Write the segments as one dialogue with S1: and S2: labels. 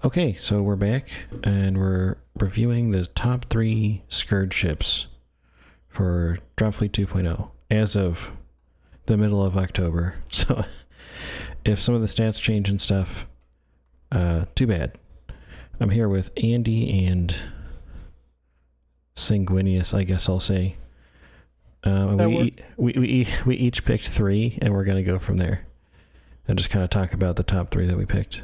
S1: Okay, so we're back and we're reviewing the top 3 Scourge ships for Dropfleet 2.0 as of the middle of October. So if some of the stats change and stuff, too bad. I'm here with Andy and Sanguinius, I guess I'll say. We each picked 3 and we're going to go from there and just kind of talk about the top 3 that we picked.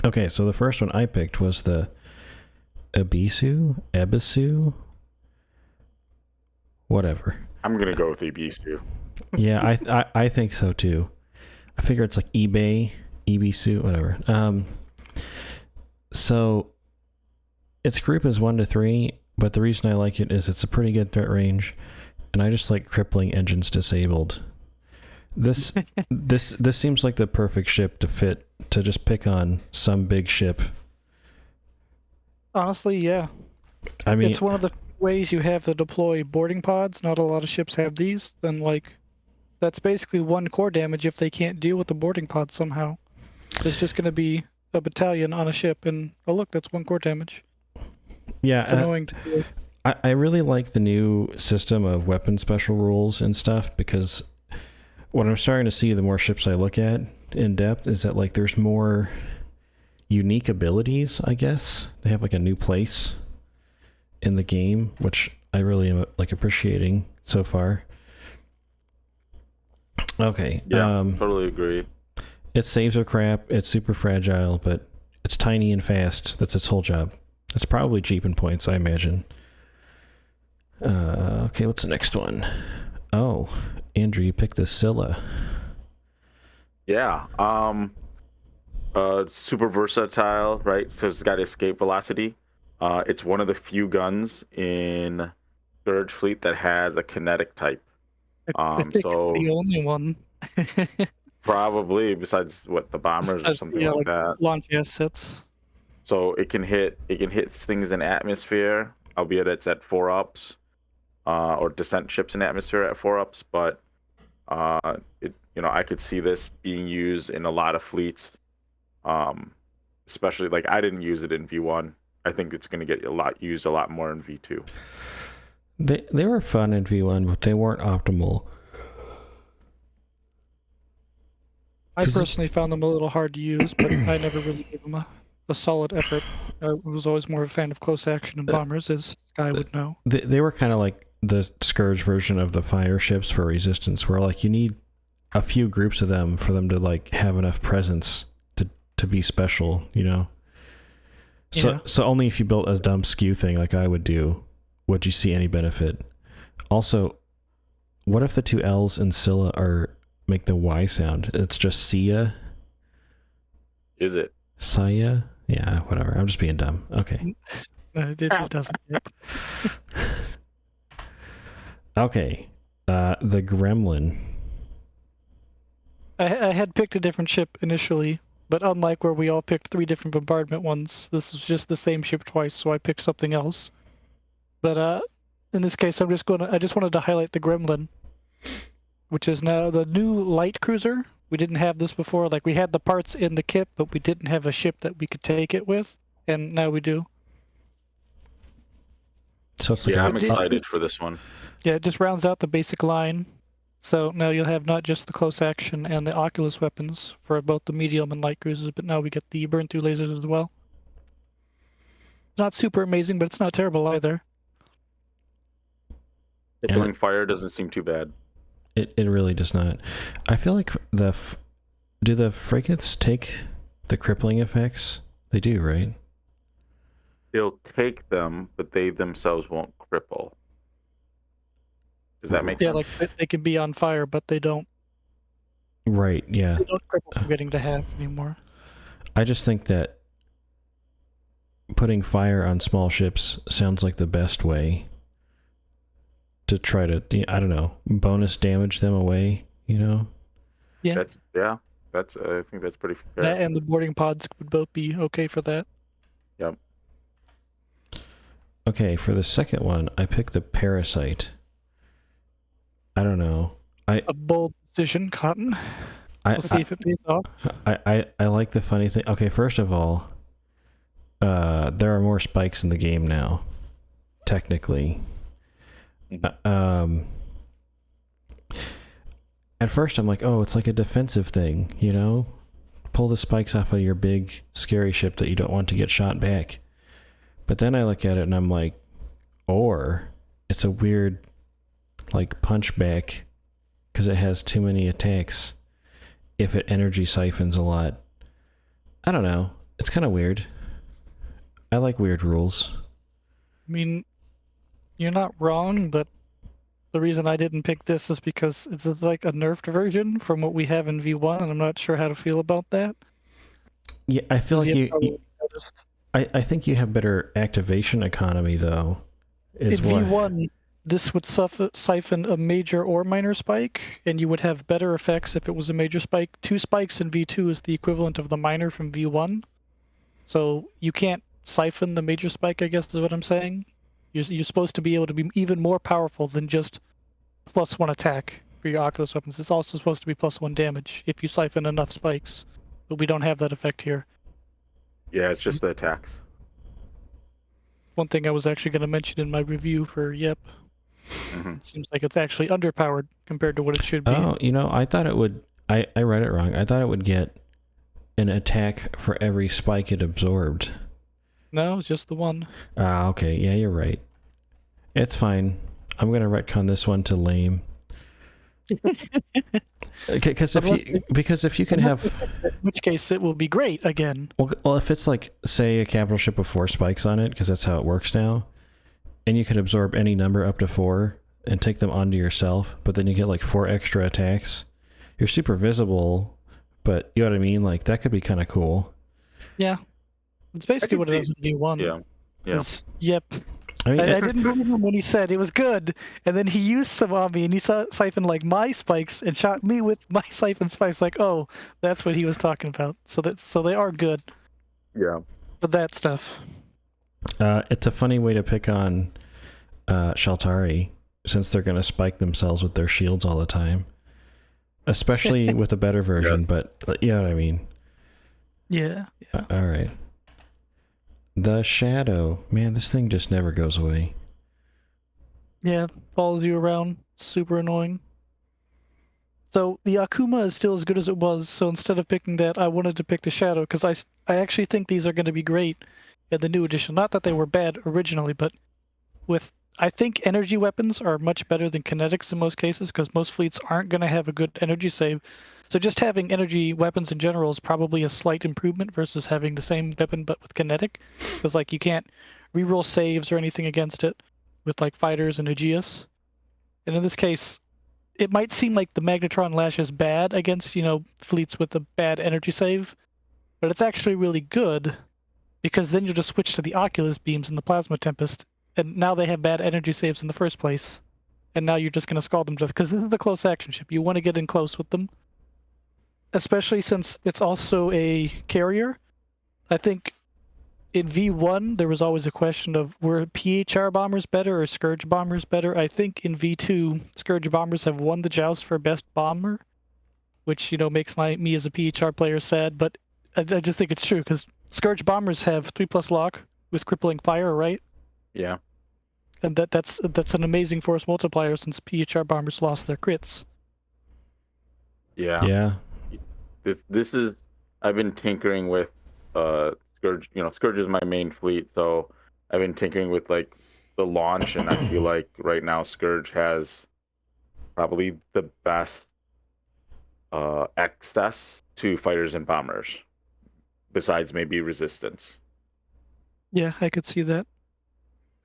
S1: Okay, so the first one I picked was the Ebisu, whatever.
S2: I'm gonna go with Ebisu.
S1: Yeah, I think so too. I figure it's like Ebisu, whatever. So its group is 1 to 3, but the reason I like it is it's a pretty good threat range, and I just like crippling engines disabled. This seems like the perfect ship to just pick on some big ship.
S3: Honestly, yeah.
S1: I mean,
S3: it's one of the ways you have to deploy boarding pods. Not a lot of ships have these. And that's basically 1 core damage if they can't deal with the boarding pod somehow. There's just going to be a battalion on a ship, and oh look, that's 1 core damage.
S1: Yeah,
S3: it's annoying to do.
S1: I really like the new system of weapon special rules and stuff, because what I'm starting to see the more ships I look at in depth is that like there's more unique abilities, I guess. They have like a new place in the game, which I really am like appreciating so far. Okay.
S2: Yeah, totally agree.
S1: It saves a crap, it's super fragile, but it's tiny and fast. That's its whole job. It's probably cheap in points, I imagine. Okay, what's the next one? Oh, Andrew, you picked the Sila.
S2: Yeah. Super versatile, right? So it's got escape velocity. It's one of the few guns in Scourge fleet that has a kinetic type.
S3: I think
S2: so
S3: it's the only one.
S2: probably besides the bombers or something like that.
S3: Launch assets.
S2: So it can hit things in atmosphere, albeit it's at 4 ups, or descent ships in atmosphere at 4 ups. But I could see this being used in a lot of fleets, especially like I didn't use it in V1. I think it's going to get used a lot more in V2.
S1: They were fun in V1, but they weren't optimal.
S3: I personally found them a little hard to use, but I never really gave them a solid effort. I was always more of a fan of close action and bombers, as Sky would know.
S1: They were kind of like the Scourge version of the fire ships for Resistance, where like you need a few groups of them for them to like have enough presence to be special, you know? So only if you built a dumb skew thing like I would do would you see any benefit. Also, what if the 2 L's in Sila make the Y sound? It's just Sia.
S2: Is it?
S1: Saya? Yeah, whatever. I'm just being dumb. Okay.
S3: It just doesn't.
S1: Okay. The Gremlin.
S3: I had picked a different ship initially, but unlike where we all picked 3 different bombardment ones, this is just the same ship twice, so I picked something else. But in this case, I just wanted to highlight the Gremlin, which is now the new light cruiser. We didn't have this before. Like, we had the parts in the kit, but we didn't have a ship that we could take it with, and now we do.
S1: So it's like
S2: I'm excited for this one.
S3: Yeah, it just rounds out the basic line. So now you'll have not just the close action and the Oculus weapons for both the medium and light cruisers, but now we get the burn-through lasers as well. It's not super amazing, but it's not terrible either.
S2: Crippling fire doesn't seem too bad.
S1: It really does not. I feel like do the frigates take the crippling effects? They do, right?
S2: They'll take them, but they themselves won't cripple. Does that make sense?
S3: Yeah, like they can be on fire, but they don't.
S1: Right, yeah.
S3: They don't cripple from getting to half anymore.
S1: I just think that putting fire on small ships sounds like the best way to try to, I don't know, bonus damage them away, you know?
S3: Yeah.
S2: I think that's pretty fair.
S3: That and the boarding pods would both be okay for that.
S2: Yep.
S1: Okay, for the second one, I picked the Parasite. I don't know.
S3: A bold decision, Cotton. We'll see if it pays off.
S1: I like the funny thing. Okay, first of all, there are more spikes in the game now, technically. At first I'm like, oh, it's like a defensive thing, you know? Pull the spikes off of your big, scary ship that you don't want to get shot back. But then I look at it and I'm like, or it's a weird, like, punchback because it has too many attacks if it energy siphons a lot. I don't know. It's kind of weird. I like weird rules.
S3: I mean, you're not wrong, but the reason I didn't pick this is because it's like a nerfed version from what we have in V1, and I'm not sure how to feel about that.
S1: Yeah, I feel like
S3: you
S1: noticed. I think you have better activation economy, though.
S3: In V1, this would siphon a major or minor spike, and you would have better effects if it was a major spike. 2 spikes in V2 is the equivalent of the minor from V1. So you can't siphon the major spike, I guess is what I'm saying. You're supposed to be able to be even more powerful than just +1 attack for your Oculus weapons. It's also supposed to be +1 damage if you siphon enough spikes. But we don't have that effect here.
S2: Yeah, it's just the attacks.
S3: One thing I was actually going to mention in my review for Yep. It seems like it's actually underpowered compared to what it should be.
S1: Oh, you know, I thought it would... I read it wrong. I thought it would get an attack for every spike it absorbed.
S3: No, it's just the one.
S1: Ah, okay. Yeah, you're right. It's fine. I'm going to retcon this one to lame. Because if you can have...
S3: In which case it will be great again.
S1: Well, if it's like, say, a capital ship with 4 spikes on it, because that's how it works now, and you can absorb any number up to 4 and take them onto yourself, but then you get like 4 extra attacks, you're super visible, but you know what I mean? Like, that could be kind of cool.
S3: Yeah. It's basically what it is in V1.
S2: Yeah.
S3: Yep. I didn't believe him when he said it was good, and then he used some on me, and he siphoned like my spikes and shot me with my siphon spikes. Like, oh, that's what he was talking about. So they are good.
S2: Yeah.
S3: For that stuff.
S1: It's a funny way to pick on Shaltari, since they're going to spike themselves with their shields all the time, especially with a better version. Yeah. But you know what I mean.
S3: Yeah.
S1: All right. The Shadow. Man, this thing just never goes away.
S3: Yeah, follows you around. Super annoying. So the Akuma is still as good as it was, so instead of picking that, I wanted to pick the Shadow, because I actually think these are going to be great in the new edition. Not that they were bad originally, but I think energy weapons are much better than kinetics in most cases, because most fleets aren't going to have a good energy save. So just having energy weapons in general is probably a slight improvement versus having the same weapon but with kinetic. Because like you can't reroll saves or anything against it with like fighters and Aegeus. And in this case, it might seem like the Magnetron Lash is bad against, fleets with a bad energy save, but it's actually really good because then you'll just switch to the Oculus beams and the Plasma Tempest, and now they have bad energy saves in the first place. And now you're just going to scald them to death because this is a close action ship. You want to get in close with them. Especially since it's also a carrier. I think in V1 there was always a question of were PHR bombers better or Scourge bombers better. I think in V2 Scourge bombers have won the joust for best bomber, which makes me as a PHR player sad, but I just think it's true because Scourge bombers have 3+ lock with crippling fire, right?
S2: Yeah.
S3: And that's an amazing force multiplier since PHR bombers lost their crits.
S2: Yeah.
S1: Yeah.
S2: This is I've been tinkering with Scourge. Scourge is my main fleet, so I've been tinkering with like the launch, and I feel like right now Scourge has probably the best access to fighters and bombers, besides maybe resistance.
S3: Yeah, I could see that.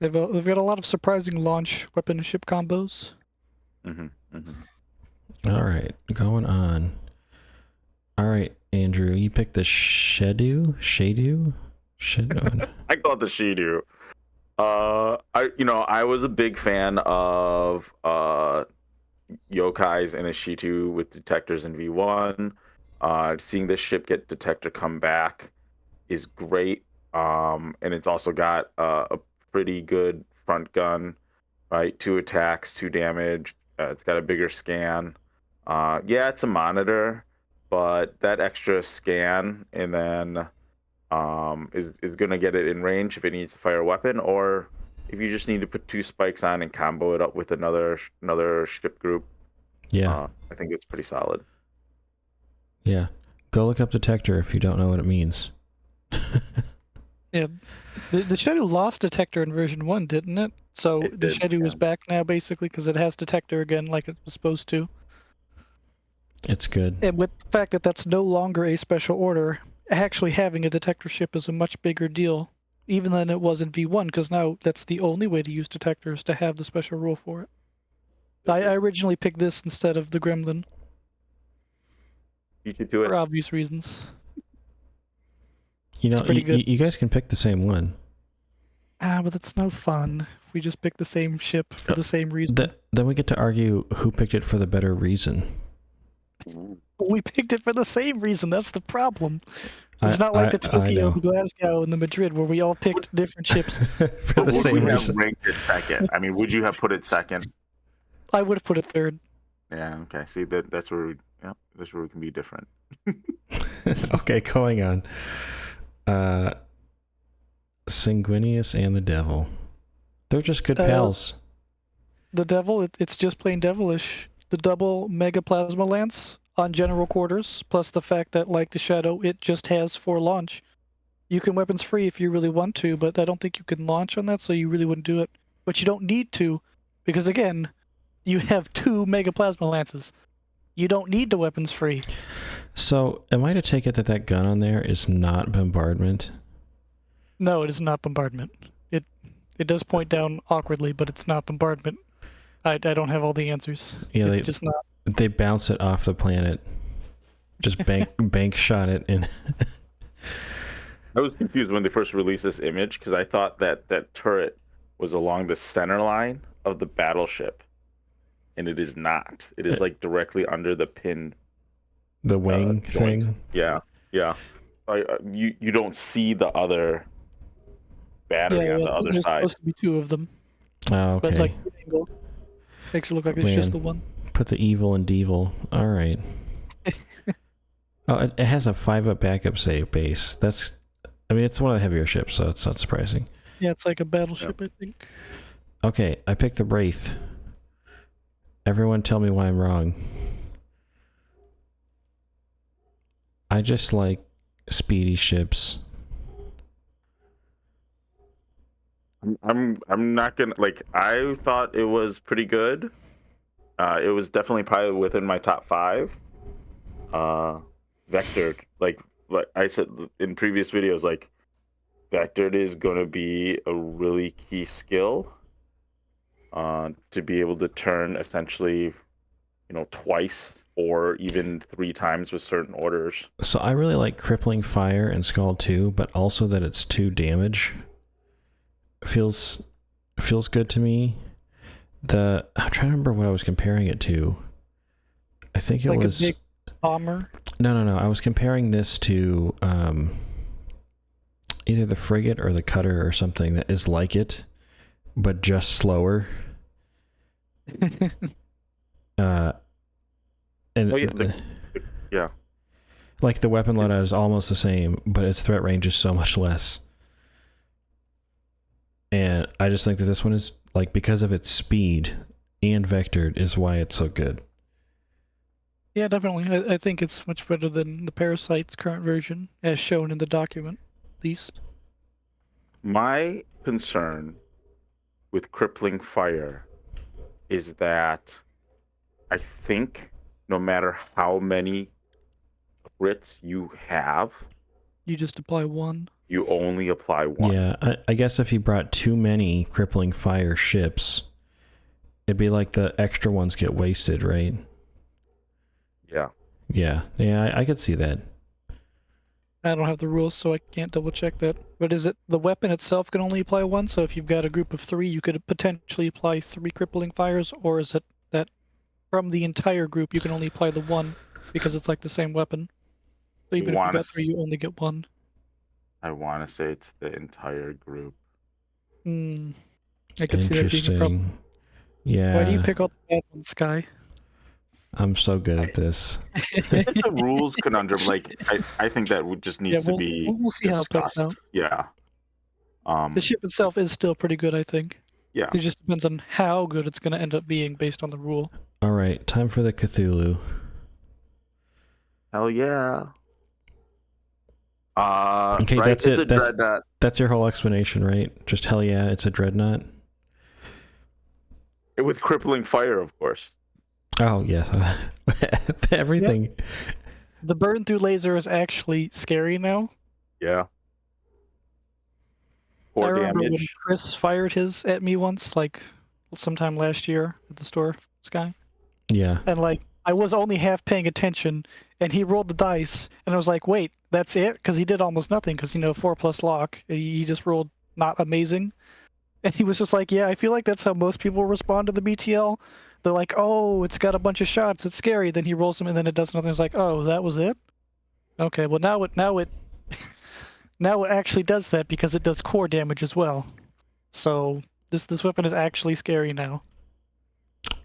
S3: They've got a lot of surprising launch weapon ship combos.
S1: All right, going on. All right, Andrew, you picked the Shidu?
S2: I call it the Shidu. I was a big fan of yokais and a Shidu with detectors in V1. Seeing this ship get detector come back is great. And it's also got a pretty good front gun, right? 2 attacks, 2 damage. It's got a bigger scan. Yeah, it's a monitor, but that extra scan and then is gonna get it in range if it needs to fire a weapon, or if you just need to put 2 spikes on and combo it up with another ship group.
S1: Yeah.
S2: I think it's pretty solid.
S1: Yeah. Go look up detector if you don't know what it means.
S3: Yeah, the Shidu lost detector in version 1, didn't it? So
S2: It
S3: the
S2: did,
S3: Shidu is
S2: yeah.
S3: back now, basically, because it has detector again, like it was supposed to.
S1: It's good.
S3: And with the fact that that's no longer a special order, actually having a detector ship is a much bigger deal, even than it was in V1, because now that's the only way to use detectors, to have the special rule for it. I originally picked this instead of the Gremlin,
S2: You should do
S3: for
S2: it.
S3: obvious reasons.
S1: You know,
S3: It's pretty good.
S1: you guys can pick the same one.
S3: But it's no fun. We just pick the same ship for the same reason.
S1: Then we get to argue who picked it for the better reason.
S3: We picked it for the same reason. That's the problem. It's not like the
S1: I
S3: Tokyo,
S1: know.
S3: the Glasgow, and the Madrid where we all picked different ships.
S1: For
S2: But
S1: the
S2: would
S1: same
S2: we have
S1: reason.
S2: ranked it second? I mean, would you have put it second?
S3: I would have put it third.
S2: Yeah. Okay. See, that's where we can be different.
S1: Okay, going on. Sanguinius and the Devil. They're just good pals.
S3: The Devil, it's just plain devilish. The double Mega Plasma Lance on general quarters, plus the fact that, like the Shadow, it just has 4 launch. You can weapons free if you really want to, but I don't think you can launch on that, so you really wouldn't do it. But you don't need to, because again, you have 2 Mega Plasma Lances. You don't need the weapons free.
S1: So, am I to take it that that gun on there is not bombardment?
S3: No, it is not bombardment. It does point down awkwardly, but it's not bombardment. I don't have all the answers.
S1: Yeah,
S3: It's just not.
S1: They bounce it off the planet. Just bank shot it in.
S2: I was confused when they first released this image because I thought that that turret was along the center line of the battleship, and it is not. It is like directly under the pin.
S1: The wing
S2: joint.
S1: thing.
S2: Yeah. You don't see the other battery on the other
S3: there's
S2: side.
S3: supposed to be 2 of them,
S1: Oh, okay.
S3: but like the angle makes it look like it's just the one.
S1: Put the evil in devil. All right. Oh, it has a 5-up backup save base. It's one of the heavier ships, so it's not surprising.
S3: Yeah, it's like a battleship, I think.
S1: Okay, I picked the Braith. Everyone tell me why I'm wrong. I just like speedy ships.
S2: I'm not gonna like. I thought it was pretty good. It was definitely probably within my top 5. Vectored, like I said in previous videos, like Vectored is going to be a really key skill. To be able to turn essentially, twice or even 3 times with certain orders.
S1: So I really like Crippling Fire and Scald 2, but also that it's 2 damage. Feels good to me. I'm trying to remember what I was comparing it to. I think it
S3: like
S1: was
S3: a big bomber.
S1: No. I was comparing this to either the frigate or the cutter or something that is like it, but just slower.
S2: Yeah.
S1: Like the weapon loadout is almost the same, but its threat range is so much less. And I just think that this one is, like, because of its speed and vectored is why it's so good.
S3: Yeah, definitely. I think it's much better than the Parasite's current version, as shown in the document, at least.
S2: My concern with Crippling Fire is that I think no matter how many crits you have,
S3: you just apply 1.
S2: You only apply 1.
S1: Yeah, I guess if you brought too many Crippling Fire ships, it'd be like the extra ones get wasted, right?
S2: Yeah.
S1: Yeah, I could see that.
S3: I don't have the rules, so I can't double check that. But is it the weapon itself can only apply 1? So if you've got a group of 3, you could potentially apply 3 crippling fires, or is it that from the entire group you can only apply the 1 because it's like the same weapon? So even if you've got 3, you only get 1.
S2: I want to say it's the entire group.
S3: I could see that being a problem.
S1: Yeah.
S3: Why do you pick all the bad ones, Sky?
S1: I'm so good at this.
S2: It's a rules conundrum. Like I think that would just needs to be
S3: we'll see how it plays
S2: discussed.
S3: out.
S2: Yeah.
S3: The ship itself is still pretty good, I think.
S2: Yeah.
S3: It just depends on how good it's going to end up being based on the rule.
S1: All right, time for the Cthulhu.
S2: Hell yeah.
S1: Okay,
S2: right?
S1: that's
S2: It's
S1: it.
S2: a dreadnought.
S1: That's your whole explanation, right? Just hell yeah, it's a dreadnought.
S2: With crippling fire, of course.
S1: Oh yes, everything.
S3: Yep. The burn through laser is actually scary now.
S2: Yeah.
S3: I
S2: Poor
S3: remember when
S2: damage.
S3: Chris fired his at me once, like sometime last year at the store, Sky.
S1: Yeah.
S3: And like I was only half paying attention, and he rolled the dice, and I was like, "Wait, that's it?" Because he did almost nothing. Because 4+ lock, he just rolled not amazing, and he was just like, "Yeah, I feel like that's how most people respond to the BTL. They're like, oh, it's got a bunch of shots, it's scary." Then he rolls them, and then it does nothing. It's like, oh, that was it? Okay, well now it actually does that because it does core damage as well. So this weapon is actually scary now.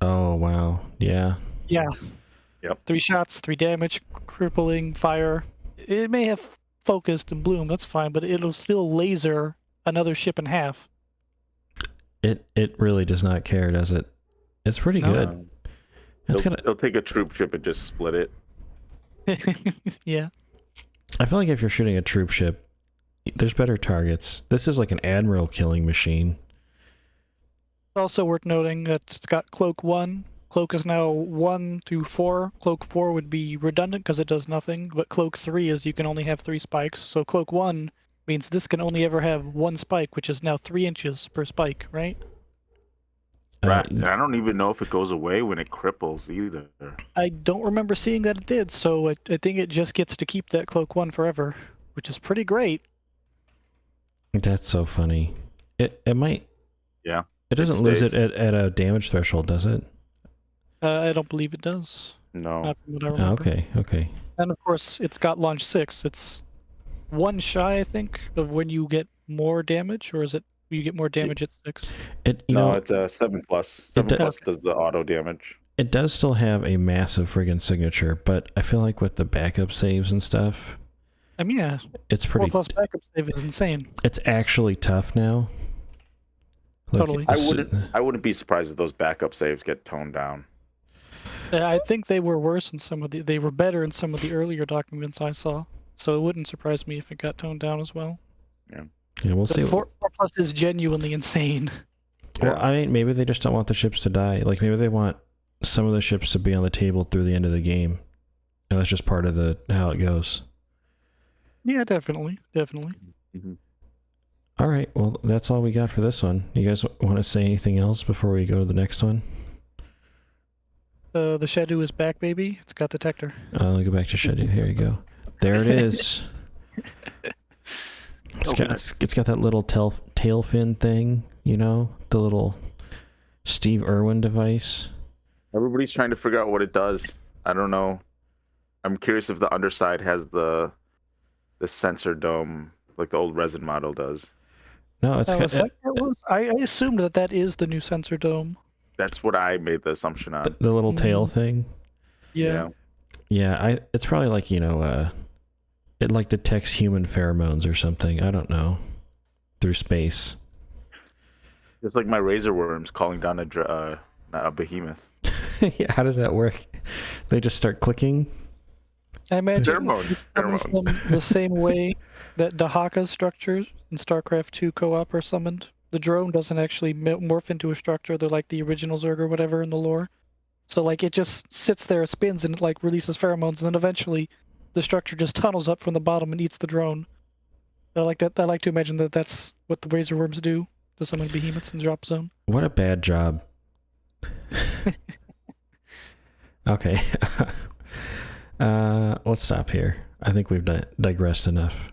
S1: Oh wow. Yeah.
S3: Yeah.
S2: Yep.
S3: 3 shots, 3 damage, crippling, fire. It may have focused and bloom, that's fine, but it'll still laser another ship in half.
S1: It really does not care, does it? It's pretty
S3: No.
S1: good. It's
S2: They'll take a troop ship and just split it.
S3: Yeah.
S1: I feel like if you're shooting a troop ship, there's better targets. This is like an admiral killing machine.
S3: Also worth noting that it's got Cloak 1. Cloak is now 1 through 4. Cloak 4 would be redundant because it does nothing, but Cloak 3 is you can only have 3 spikes. So Cloak 1 means this can only ever have 1 spike, which is now 3 inches per spike, right?
S2: Right. And I don't even know if it goes away when it cripples either.
S3: I don't remember seeing that it did, so I think it just gets to keep that Cloak 1 forever, which is pretty great.
S1: That's so funny. It might.
S2: Yeah.
S1: It doesn't lose it at a damage threshold, does it?
S3: I don't believe it does.
S2: No.
S3: Not from what I remember.
S1: Okay.
S3: And of course, it's got launch 6. It's 1 shy, I think, of when you get more damage, or is it you get more damage at 6?
S2: It's a 7+. 7+ does the auto damage.
S1: It does still have a massive friggin' signature, but I feel like with the backup saves and stuff,
S3: I mean, yeah,
S1: it's pretty.
S3: 4+ backup save is insane.
S1: It's actually tough now. Like,
S3: Totally.
S2: I wouldn't be surprised if those backup saves get toned down.
S3: I think they were worse in some of they were better in some of the earlier documents I saw. So it wouldn't surprise me if it got toned down as well.
S1: Yeah, we'll see.
S3: 4+ is genuinely insane.
S1: Well, I mean, maybe they just don't want the ships to die. Like, maybe they want some of the ships to be on the table through the end of the game. And that's just part of how it goes.
S3: Yeah, definitely.
S2: Mm-hmm.
S1: All right, well, that's all we got for this one. You guys want to say anything else before we go to the next one?
S3: The Shidu is back, baby. It's got detector.
S1: I'll go back to Shidu. Here you go. There it is. It's got that little tail fin thing, the little Steve Irwin device.
S2: Everybody's trying to figure out what it does. I don't know. I'm curious if the underside has the sensor dome like the old resin model does.
S1: No, it's
S3: I assumed that is the new sensor dome.
S2: That's what I made the assumption on.
S1: The little tail thing.
S3: Yeah.
S1: Yeah, it's probably like, it like detects human pheromones or something. I don't know. Through space.
S2: It's like my razor worms calling down a behemoth.
S1: Yeah, how does that work? They just start clicking?
S3: I imagine
S2: Pheromones.
S3: the same way that Dahaka's structures in StarCraft 2 co-op are summoned. The drone doesn't actually morph into a structure. They're like the original Zerg or whatever in the lore. So like it just sits there, spins, and it like releases pheromones, and then eventually the structure just tunnels up from the bottom and eats the drone. I like that. I like to imagine that that's what the razor worms do to summon behemoths in drop zone.
S1: What a bad job. Okay. Let's stop here. I think we've digressed enough.